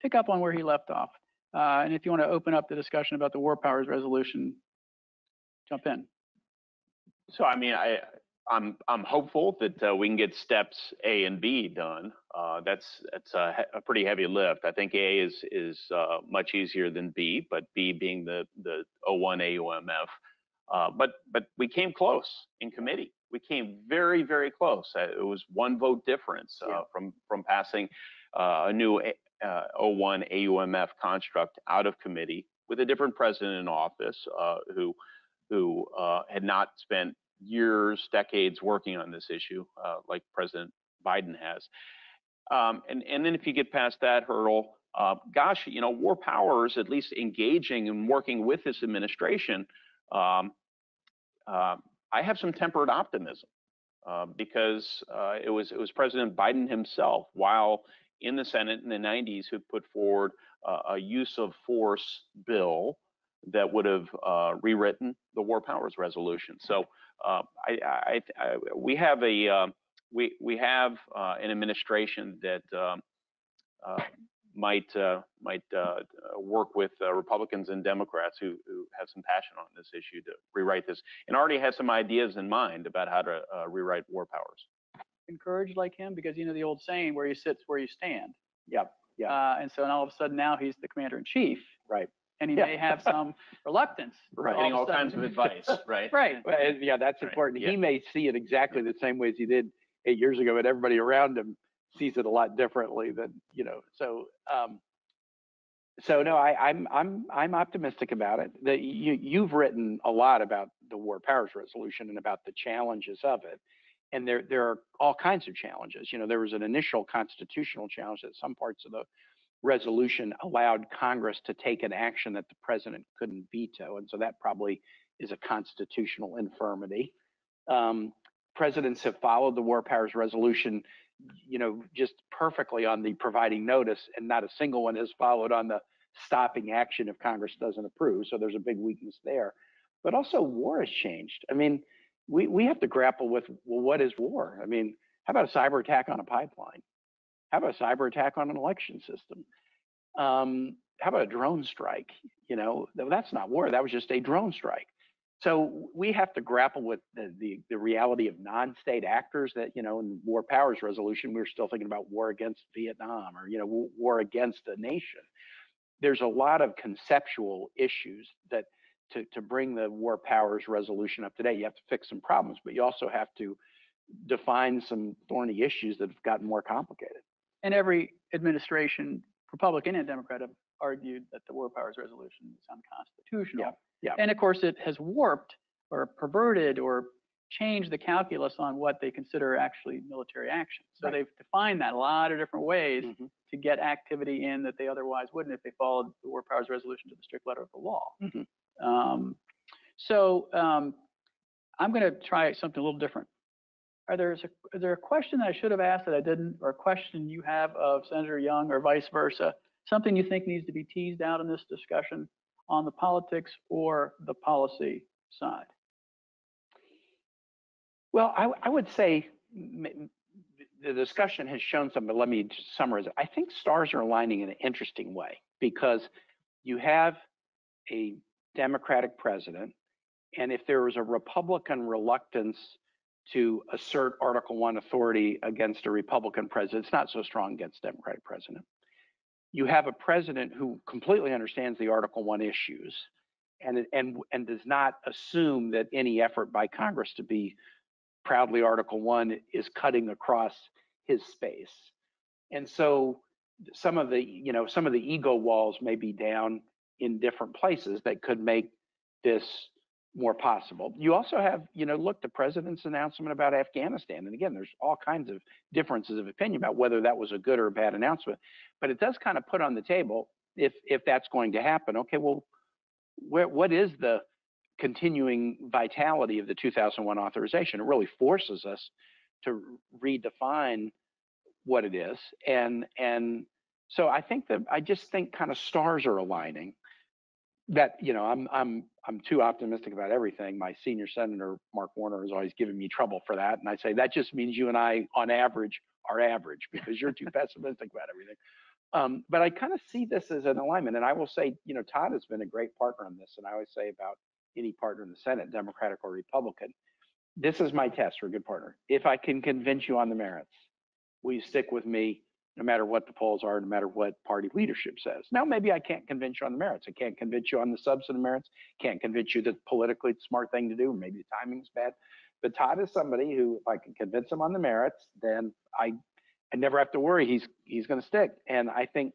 Pick up on where he left off. And if you want to open up the discussion about the War Powers Resolution, jump in. So, I mean, I'm hopeful that we can get steps A and B done. That's a pretty heavy lift. I think A is much easier than B, but B being the 01 AUMF. But we came close in committee. We came very, very close. It was one vote difference from passing a new 01 AUMF construct out of committee with a different president in office who had not spent years, decades working on this issue like President Biden has. And then if you get past that hurdle, gosh, war powers, at least engaging and working with this administration, I have some tempered optimism because it was President Biden himself, while in the Senate in the 90s, who put forward a use of force bill that would have rewritten the War Powers Resolution. So we have an administration that might work with Republicans and Democrats who have some passion on this issue to rewrite this, and already has some ideas in mind about how to rewrite war powers. Encouraged like him, because the old saying, where you sit's where you stand. Yep. And all of a sudden now he's the commander in chief. Right. And he may have some reluctance. Right. Getting all kinds of advice. Right. Right. Yeah, that's important. Yeah. He may see it exactly the same way as he did 8 years ago, but everybody around him sees it a lot differently than, So no, I'm optimistic about it. That you've written a lot about the War Powers Resolution and about the challenges of it, and there are all kinds of challenges. There was an initial constitutional challenge that some parts of the resolution allowed Congress to take an action that the president couldn't veto, and so that probably is a constitutional infirmity. Presidents have followed the War Powers Resolution, just perfectly on the providing notice, and not a single one has followed on the stopping action if Congress doesn't approve. So there's a big weakness there. But also war has changed. I mean, we have to grapple with, well, what is war? I mean, how about a cyber attack on a pipeline? How about a cyber attack on an election system? How about a drone strike? That's not war. That was just a drone strike. So we have to grapple with the reality of non-state actors that, in the War Powers Resolution, we're still thinking about war against Vietnam or, war against a nation. There's a lot of conceptual issues that to bring the War Powers Resolution up to date, you have to fix some problems, but you also have to define some thorny issues that have gotten more complicated. And every administration, Republican and Democrat, have argued that the War Powers Resolution is unconstitutional. Yeah. And of course, it has warped or perverted or changed the calculus on what they consider actually military action. So they've defined that a lot of different ways to get activity in that they otherwise wouldn't if they followed the War Powers Resolution to the strict letter of the law. I'm going to try something a little different. Is there a question that I should have asked that I didn't, or a question you have of Senator Young or vice versa? Something you think needs to be teased out in this discussion on the politics or the policy side? Well, I would say the discussion has shown some, but let me just summarize it. I think stars are aligning in an interesting way because you have a Democratic president, and if there was a Republican reluctance to assert Article 1 authority against a Republican president, it's not so strong against a Democratic president. You have a president who completely understands the Article 1 issues and does not assume that any effort by Congress to be proudly Article 1 is cutting across his space. And so some of the ego walls may be down in different places that could make this more possible. You also have, look, the president's announcement about Afghanistan. And again, there's all kinds of differences of opinion about whether that was a good or a bad announcement. But it does kind of put on the table, if that's going to happen, okay, well, what is the continuing vitality of the 2001 authorization? It really forces us to redefine what it is. And so I just think kind of stars are aligning. That I'm too optimistic about everything. My senior senator Mark Warner is always giving me trouble for that, and I say that just means you and I, on average, are average because you're too pessimistic about everything. But I kind of see this as an alignment, and I will say, Todd has been a great partner on this, and I always say about any partner in the Senate, Democratic or Republican, this is my test for a good partner. If I can convince you on the merits, will you stick with me? No matter what the polls are, no matter what party leadership says. Now, maybe I can't convince you on the merits. I can't convince you on the substantive merits. Can't convince you that politically it's a smart thing to do. Maybe the timing's bad. But Todd is somebody who, if I can convince him on the merits, then I never have to worry he's going to stick. And I think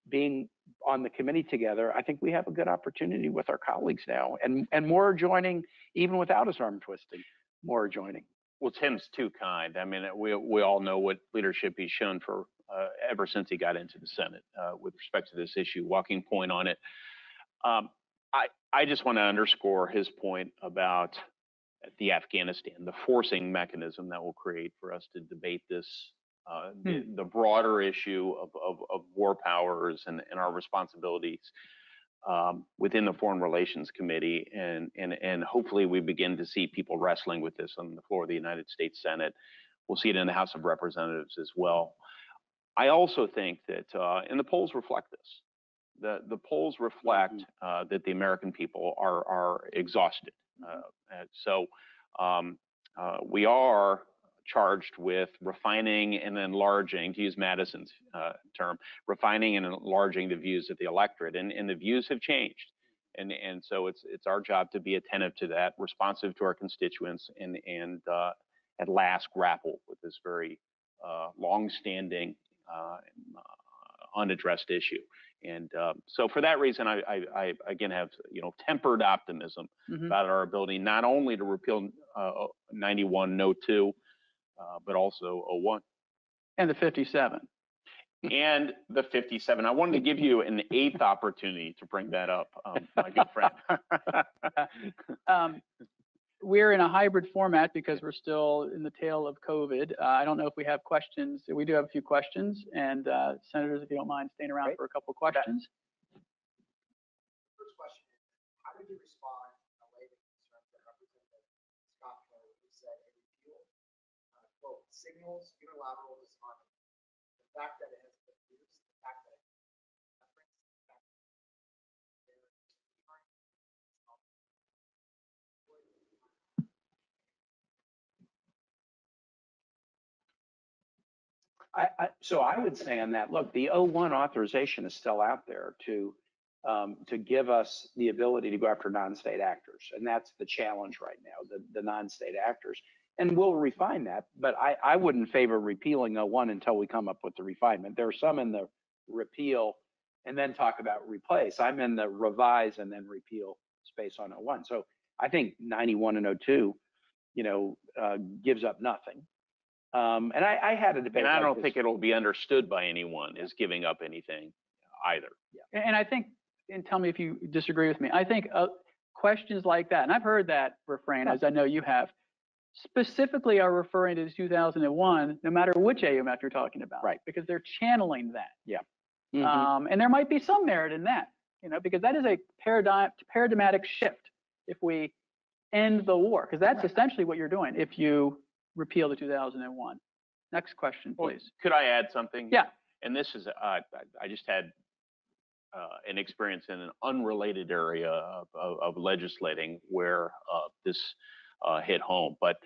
being on the committee together, I think we have a good opportunity with our colleagues now. And more are joining, even without us arm twisting, more are joining. Well, Tim's too kind. I mean, we all know what leadership he's shown for ever since he got into the Senate with respect to this issue. Walking point on it. I just want to underscore his point about the Afghanistan, the forcing mechanism that will create for us to debate this, the broader issue of war powers and our responsibilities within the Foreign Relations Committee, and hopefully we begin to see people wrestling with this on the floor of the United States Senate. We'll see it in the House of Representatives as well. I also think that, and the polls reflect this, the polls reflect that the American people are exhausted. So we are charged with refining and enlarging, to use Madison's term, refining and enlarging the views of the electorate, and the views have changed. And so it's our job to be attentive to that, responsive to our constituents, and at last grapple with this very long-standing, unaddressed issue. And so for that reason, I again have tempered optimism about our ability not only to repeal 91 No. 2, but also 01. And the 57. And the 57. I wanted to give you an 8th opportunity to bring that up, my good friend. We're in a hybrid format because we're still in the tail of COVID. I don't know if we have questions. We do have a few questions, and senators, if you don't mind staying around for a couple of questions. First question is, how did you respond in a way that concerns that Representative Scott Kelly, who said a repeal, quote, signals unilateral disarmament. The fact that it has been used, the fact that it So I would say on that, look, the 01 authorization is still out there to give us the ability to go after non-state actors. And that's the challenge right now, the non-state actors. And we'll refine that, but I wouldn't favor repealing 01 until we come up with the refinement. There are some in the repeal and then talk about replace. I'm in the revise and then repeal space on 01. So I think 91 and 02, gives up nothing. And I had a debate. And I like don't this. think it'll be understood by anyone as giving up anything either. Yeah. And I think, and tell me if you disagree with me, I think questions like that, and I've heard that refrain, as I know you have, specifically are referring to 2001, no matter which AUMF you're talking about. Right. Because they're channeling that. Yeah. Mm-hmm. And there might be some merit in that, because that is a paradigmatic shift if we end the war, because that's essentially what you're doing if you repeal the 2001. Next question, please. Well, could I add something? Yeah. And this is, I just had an experience in an unrelated area of legislating where this hit home. But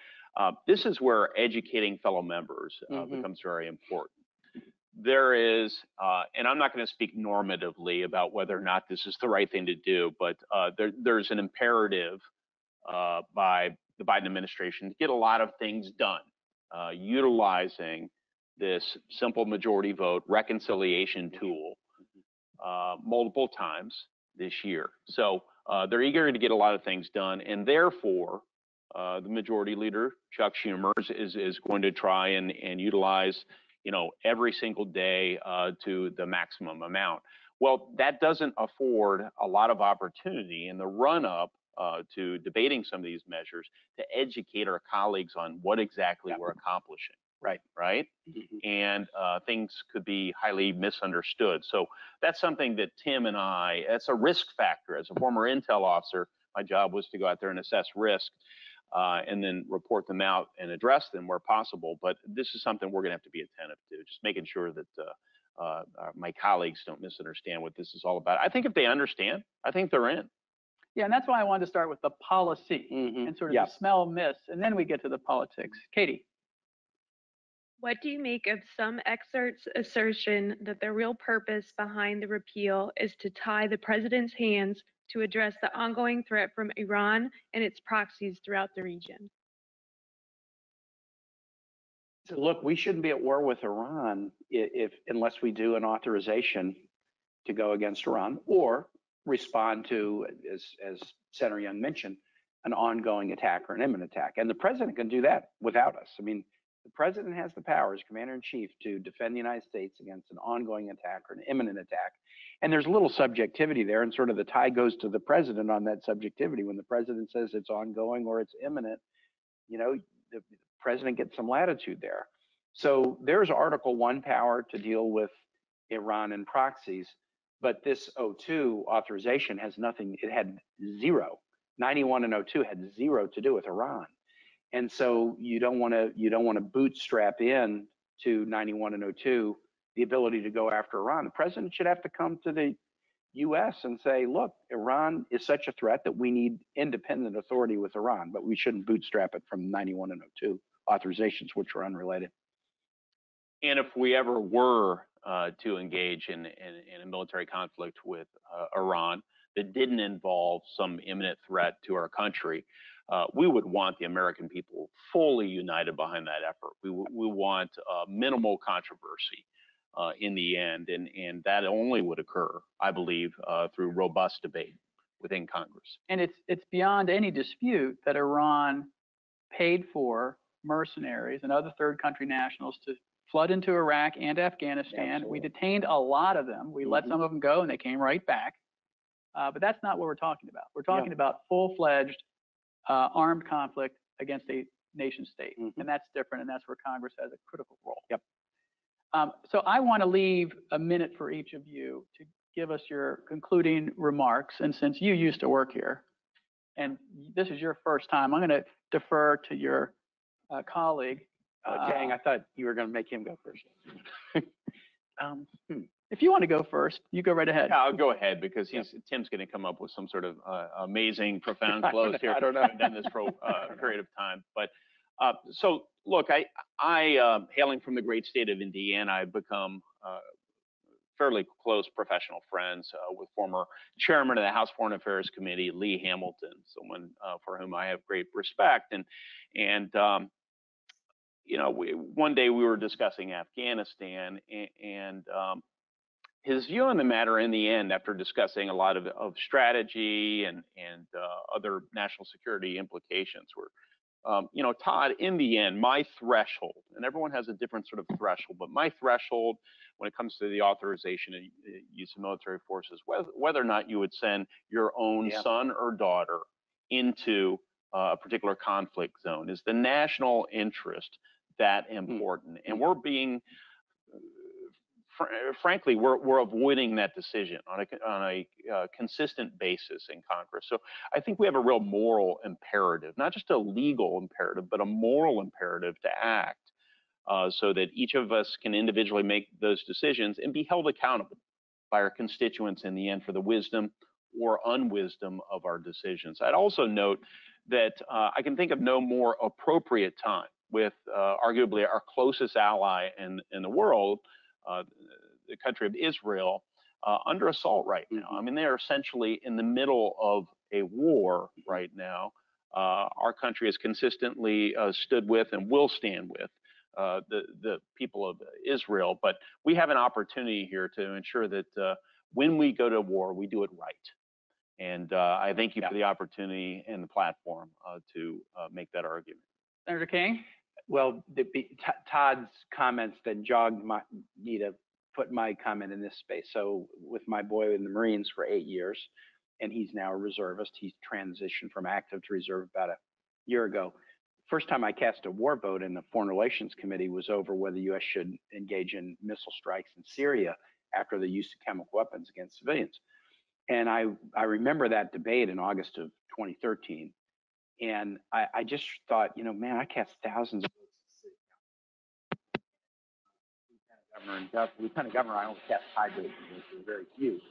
this is where educating fellow members becomes very important. There is, and I'm not going to speak normatively about whether or not this is the right thing to do, but there's an imperative by the Biden administration to get a lot of things done, utilizing this simple majority vote reconciliation tool multiple times this year. So they're eager to get a lot of things done, and therefore the majority leader, Chuck Schumer, is going to try and utilize every single day to the maximum amount. Well, that doesn't afford a lot of opportunity in the run-up to debating some of these measures to educate our colleagues on what exactly we're accomplishing. Right. Mm-hmm. And things could be highly misunderstood. So that's something that Tim and that's a risk factor. As a former intel officer, my job was to go out there and assess risk and then report them out and address them where possible. But this is something we're going to have to be attentive to, just making sure that my colleagues don't misunderstand what this is all about. I think if they understand, I think they're in. Yeah, and that's why I wanted to start with the policy and sort of the smell, miss, and then we get to the politics. Katie. What do you make of some excerpts' assertion that the real purpose behind the repeal is to tie the president's hands to address the ongoing threat from Iran and its proxies throughout the region? So look, we shouldn't be at war with Iran unless we do an authorization to go against Iran or respond to, as Senator Young mentioned, an ongoing attack or an imminent attack. And the president can do that without us. I mean, the president has the power as commander-in-chief to defend the United States against an ongoing attack or an imminent attack. And there's a little subjectivity there, and sort of the tie goes to the president on that subjectivity. When the president says it's ongoing or it's imminent, the president gets some latitude there. So there's Article 1 power to deal with Iran and proxies, but this 02 authorization has nothing. It had zero. 91 and 02 had zero to do with Iran. And so you don't want to bootstrap in to 91 and 02 the ability to go after Iran. The president should have to come to the U.S. and say, look, Iran is such a threat that we need independent authority with Iran, but we shouldn't bootstrap it from 91 and 02 authorizations, which are unrelated. And if we ever were to engage in a military conflict with Iran that didn't involve some imminent threat to our country, we would want the American people fully united behind that effort. We want minimal controversy in the end, and that only would occur, I believe, through robust debate within Congress. And it's beyond any dispute that Iran paid for mercenaries and other third country nationals to flood into Iraq and Afghanistan. Absolutely. We detained a lot of them. We let some of them go, and they came right back. But that's not what we're talking about. We're talking about full-fledged armed conflict against a nation state, and that's different, and that's where Congress has a critical role. So I want to leave a minute for each of you to give us your concluding remarks, and since you used to work here, and this is your first time, I'm going to defer to your colleague. Dang, I thought you were going to make him go first. If you want to go first, you go right ahead. Yeah, I'll go ahead because Tim's going to come up with some sort of amazing, profound close here. I don't know. I've done this for a period of time, but so look, I hailing from the great state of Indiana, I've become fairly close professional friends with former chairman of the House Foreign Affairs Committee, Lee Hamilton, someone for whom I have great respect, and one day we were discussing Afghanistan, and his view on the matter in the end, after discussing a lot of strategy and other national security implications, were, Todd, in the end, my threshold, and everyone has a different sort of threshold, but my threshold when it comes to the authorization of use of military forces, whether or not you would send your own son or daughter into a particular conflict zone, is the national interest that important? And we're being, frankly, we're avoiding that decision on a consistent basis in Congress. So I think we have a real moral imperative, not just a legal imperative, but a moral imperative to act so that each of us can individually make those decisions and be held accountable by our constituents in the end for the wisdom or unwisdom of our decisions. I'd also note that I can think of no more appropriate time with arguably our closest ally in the world, the country of Israel, under assault right now. I mean, they are essentially in the middle of a war right now. Our country has consistently stood with and will stand with the people of Israel, but we have an opportunity here to ensure that when we go to war, we do it right. And I thank you for the opportunity and the platform to make that argument. Senator Kaine? Well, Todd's comments then jogged me to put my comment in this space. So with my boy in the Marines for 8 years, and he's now a reservist. He's transitioned from active to reserve about a year ago. First time I cast a war vote in the Foreign Relations Committee was over whether the U.S. should engage in missile strikes in Syria after the use of chemical weapons against civilians. And I remember that debate in August of 2013. And I just thought, man, I cast thousands of votes. Lieutenant Governor, I only cast high votes, there were very few.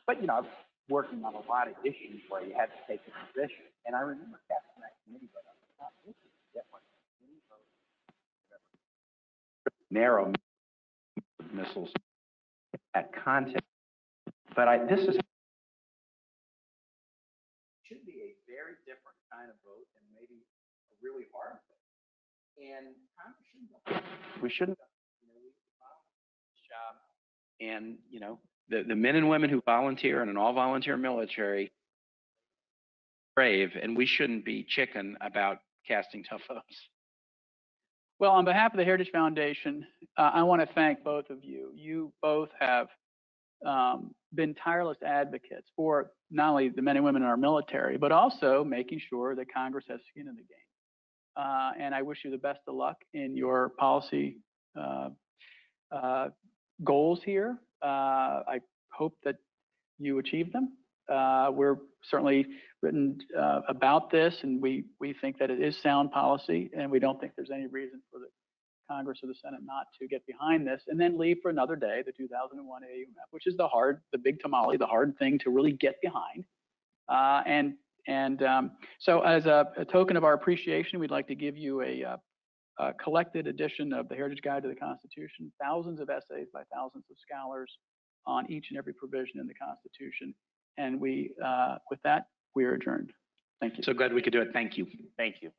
But, I was working on a lot of issues where you had to take a position. And I remember casting that committee vote. I thought, this is different. Narrow missiles at context. But this should be a very different kind of vote and maybe a really hard vote. And Congress shouldn't. We shouldn't. Job. And the men and women who volunteer in an all-volunteer military, brave, and we shouldn't be chicken about casting tough votes. Well, on behalf of the Heritage Foundation, I want to thank both of you. You both have been tireless advocates for not only the men and women in our military, but also making sure that Congress has skin in the game. And I wish you the best of luck in your policy goals here. I hope that you achieve them. We're certainly written about this, and we think that it is sound policy, and we don't think there's any reason for the Congress or the Senate not to get behind this and then leave for another day the 2001 AUMF, which is the big tamale, the hard thing to really get behind. So as a token of our appreciation, we'd like to give you a collected edition of the Heritage Guide to the Constitution, thousands of essays by thousands of scholars on each and every provision in the Constitution. And with that, we are adjourned. Thank you. So glad we could do it. Thank you. Thank you.